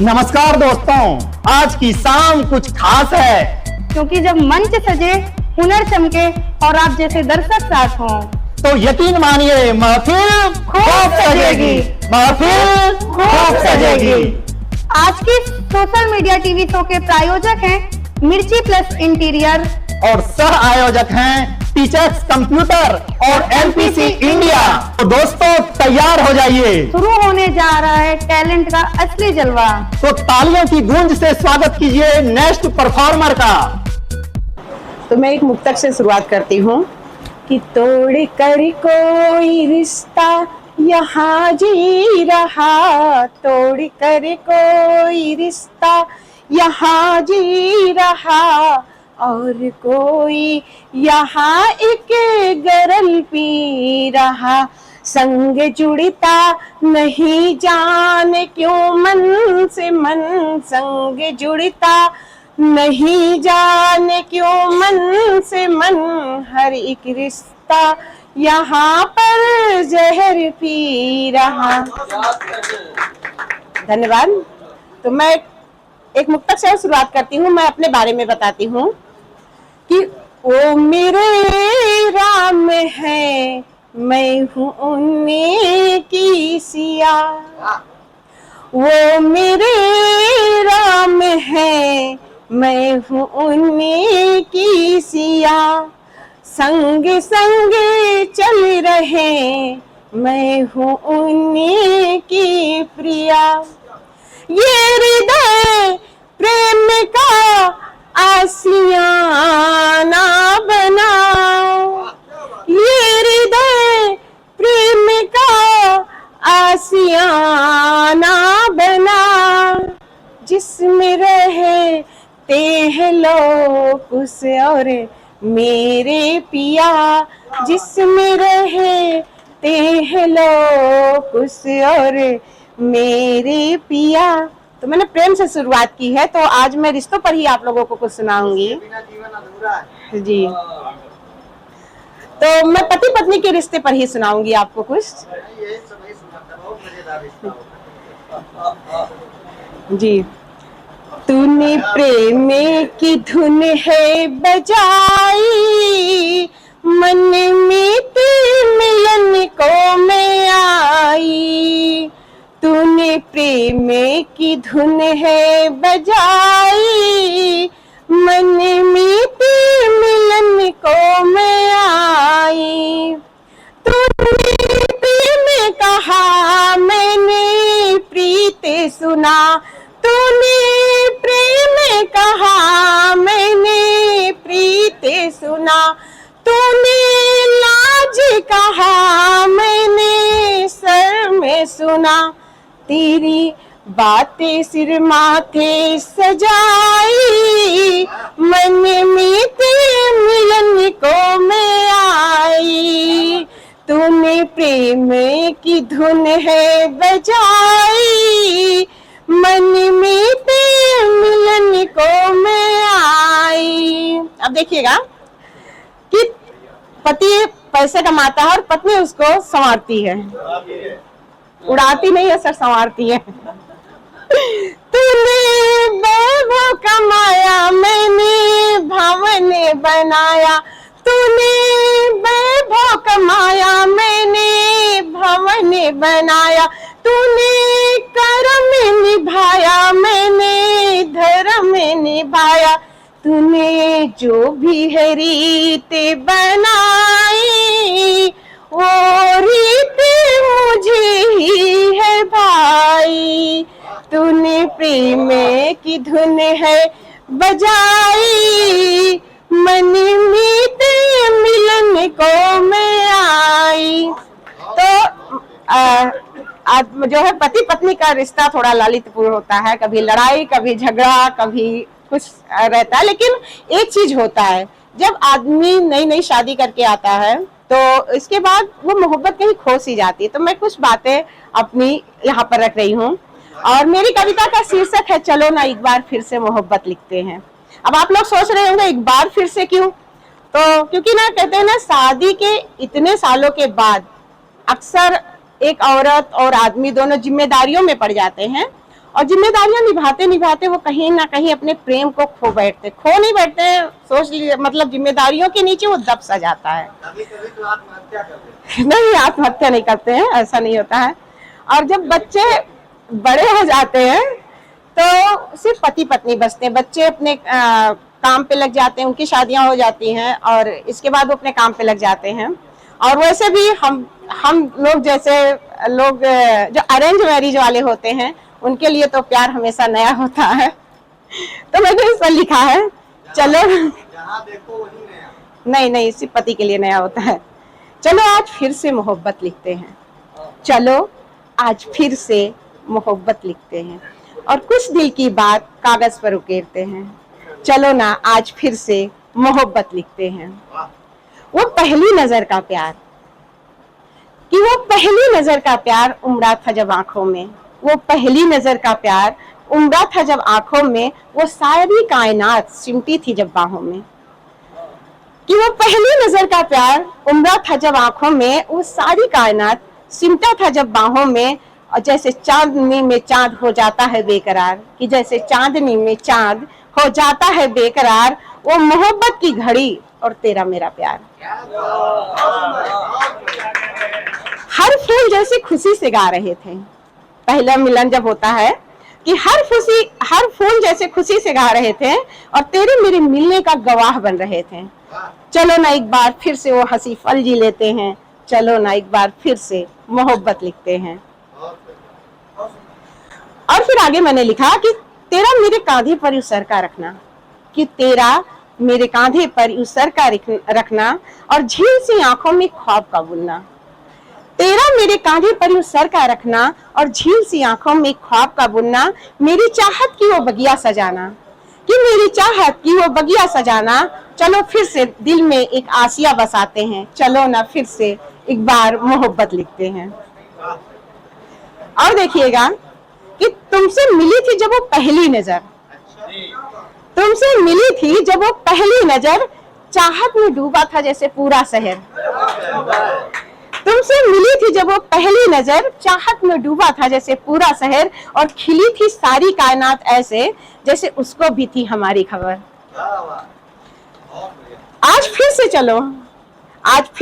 नमस्कार दोस्तों, आज की शाम कुछ खास है, क्योंकि जब मंच सजे, हुनर चमके और आप जैसे दर्शक साथ हों, तो यकीन मानिए महफिल खूब सजेगी, महफिल खूब सजेगी। आज की सोशल मीडिया टीवी शो के प्रायोजक हैं मिर्ची प्लस इंटीरियर और सह आयोजक हैं टीचर्स कंप्यूटर और एमपीसी इंडिया। तो दोस्तों तैयार हो जाइए, शुरू होने जा रहा है टैलेंट का असली जलवा। तो तालियों की गूंज से स्वागत कीजिए नेक्स्ट परफॉर्मर का। तो मैं एक मुक्तक से शुरुआत करती हूँ कि तोड़ कर कोई रिश्ता यहाँ जी रहा, तोड़ कर कोई रिश्ता यहाँ जी रहा, और कोई यहाँ एक गरल पी रहा, संग जुड़ता नहीं जाने क्यों मन से मन, संग जुड़ता नहीं जाने क्यों मन से मन, हर एक रिश्ता यहाँ पर जहर पी रहा। धन्यवाद। तो मैं एक मुक्तक से शुरुआत करती हूँ। मैं अपने बारे में बताती हूँ कि वो मेरे राम है, मैं हूँ उन्हीं की सिया, वो मेरे राम है, मैं हूँ उन्हीं की सिया, संग संग चल रहे, मैं हूँ उन्हीं की प्रिया, ये हृदय प्रेम का आसियाना बनाओ, ये हृदय प्रेम का आसियाना बना, जिसमें रहते हैं लोग उस और मेरे पिया, जिसमें रहते हैं लोग उस और मेरे पिया। तो मैंने प्रेम से शुरुआत की है, तो आज मैं रिश्तों पर ही आप लोगों को कुछ सुनाऊंगी जी। तो मैं पति पत्नी के रिश्ते पर ही सुनाऊंगी आपको कुछ जी। तूने प्रेम की धुन है बजाई, मन में मिलन को मैं आई, तूने प्रेम की धुन है बजाई, मन में मिलन को मैं आई, तूने प्रेम कहा मैंने प्रीत सुना, तूने प्रेम कहा मैंने प्रीत सुना, तूने लाज कहा मैंने सर में सुना, तेरी बातें सिर माथे सजाई, मन में तेरे मिलन को मैं आई, तूने प्रेम की धुन है बजाई, मन में तेरे मिलन को मैं आई। अब देखिएगा कि पति पैसे कमाता है और पत्नी उसको संवारती है, उड़ाती नहीं है सर, संवारती है। तूने वैभव कमाया मैंने भवन बनाया, तूने वैभव कमाया मैंने भवन बनाया, तूने कर्म निभाया मैंने धर्म निभाया, तूने जो भी है रीत बनाई, वो रीत मुझे ही है भाई, तूने प्रेम की धुन है बजाई, मन में तेरे मिलन को मैं आई। तो जो है पति पत्नी का रिश्ता थोड़ा ललितपूर्ण होता है, कभी लड़ाई कभी झगड़ा कभी कुछ रहता है, लेकिन एक चीज होता है, जब आदमी नई नई शादी करके आता है तो इसके बाद वो मोहब्बत कहीं खो सी जाती है। तो मैं कुछ बातें अपनी यहाँ पर रख रही हूँ और मेरी कविता का शीर्षक है चलो ना एक बार फिर से मोहब्बत लिखते हैं। अब आप लोग सोच रहे होंगे एक बार फिर से क्यों? तो क्योंकि ना कहते हैं ना, शादी के इतने सालों के बाद अक्सर एक औरत और आदमी दोनों जिम्मेदारियों में पड़ जाते हैं और जिम्मेदारियां निभाते निभाते वो कहीं ना कहीं अपने प्रेम को खो नहीं बैठते, सोच लीजिए, मतलब जिम्मेदारियों के नीचे वो दब सा जाता है। कभी-कभी तो आत्महत्या कर लेते हैं। नहीं, आत्महत्या नहीं करते हैं, ऐसा नहीं होता है। और जब बच्चे बड़े हो जाते हैं तो सिर्फ पति पत्नी बचते हैं, बच्चे अपने काम पे लग जाते हैं, उनकी शादियां हो जाती हैं और इसके बाद वो अपने काम पे लग जाते हैं। और वैसे भी हम लोग जैसे लोग जो अरेंज मैरिज वाले होते हैं उनके लिए तो प्यार हमेशा नया होता है। तो मैंने इस पर लिखा है, चलो जहाँ देखो वही नया। नहीं, सिर्फ पति के लिए नया होता है। चलो आज फिर से मोहब्बत लिखते हैं, चलो आज फिर से मोहब्बत लिखते हैं और कुछ दिल की बात कागज पर उकेरते हैं। चलो ना आज फिर से मोहब्बत लिखते हैं। वो पहली नजर का प्यार, कि वो पहली नजर का प्यार उमड़ा था जब आंखों में, वो पहली नजर का प्यार उमड़ा था जब आंखों में, वो सारी कायनात सिमटी थी जब बाहों में। कि वो पहली नजर का प्यार उमड़ा था जब आंखों में, वो सारी कायनात सिमटा था जब बाहों में। और जैसे चांदनी में चांद हो जाता है बेकरार, कि जैसे चांदनी में चांद हो जाता है बेकरार, वो मोहब्बत की घड़ी और तेरा मेरा प्यार। हर फूल जैसे खुशी से गा रहे थे, पहला मिलन जब होता है कि हर फूल जैसे खुशी से गा रहे थे और तेरे मेरे मिलने का गवाह बन रहे थे। चलो ना एक बार फिर से वो हंसी पल जी लेते हैं, चलो ना एक बार फिर से मोहब्बत लिखते हैं। और फिर आगे मैंने लिखा कि तेरा मेरे कांधे पर यूं सर का रखना, कि तेरा मेरे कांधे पर यूं सर का रखना और झील सी आंखों में ख्वाब का बुनना। तेरा मेरे कांधे पर यूं सर का रखना और झील सी आंखों में ख्वाब का बुनना, मेरी चाहत की वो बगिया सजाना, कि मेरी चाहत की वो बगिया सजाना। चलो फिर से दिल में एक आसिया बसाते हैं, चलो ना फिर से एक बार मोहब्बत लिखते हैं। और देखिएगा कि तुमसे मिली थी जब वो पहली नजर, तुमसे मिली थी जब वो पहली नजर, चाहत में डूबा था जैसे पूरा शहर। तुमसे मिली थी जब वो पहली नजर, चाहत में डूबा था जैसे पूरा शहर, और खिली थी सारी कायनात ऐसे जैसे उसको भी थी हमारी खबर। आज फिर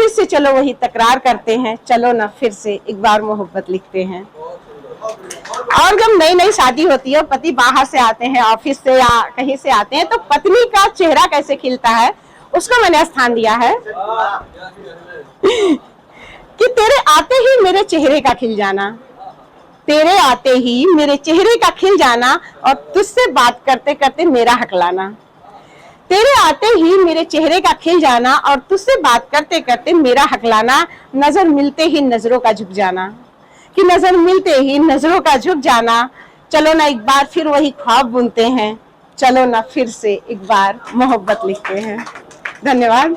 से चलो वही तकरार करते हैं, चलो ना फिर से एक बार मोहब्बत लिखते हैं। और जब नई नई शादी होती है, पति बाहर से आते हैं, ऑफिस से या कहीं से आते हैं, तो पत्नी का चेहरा कैसे खिलता है उसको मैंने स्थान दिया है कि तेरे आते ही मेरे चेहरे का खिल जाना, तेरे आते ही मेरे चेहरे का खिल जाना और तुझसे बात करते करते मेरा हकलाना। तेरे आते ही मेरे चेहरे का खिल जाना और तुझसे बात करते करते मेरा हकलाना, नजर मिलते ही नजरों का झुक जाना, कि नजर मिलते ही नजरों का झुक जाना। चलो ना एक बार फिर वही ख्वाब बुनते हैं, चलो ना फिर से एक बार मोहब्बत लिखते हैं। धन्यवाद।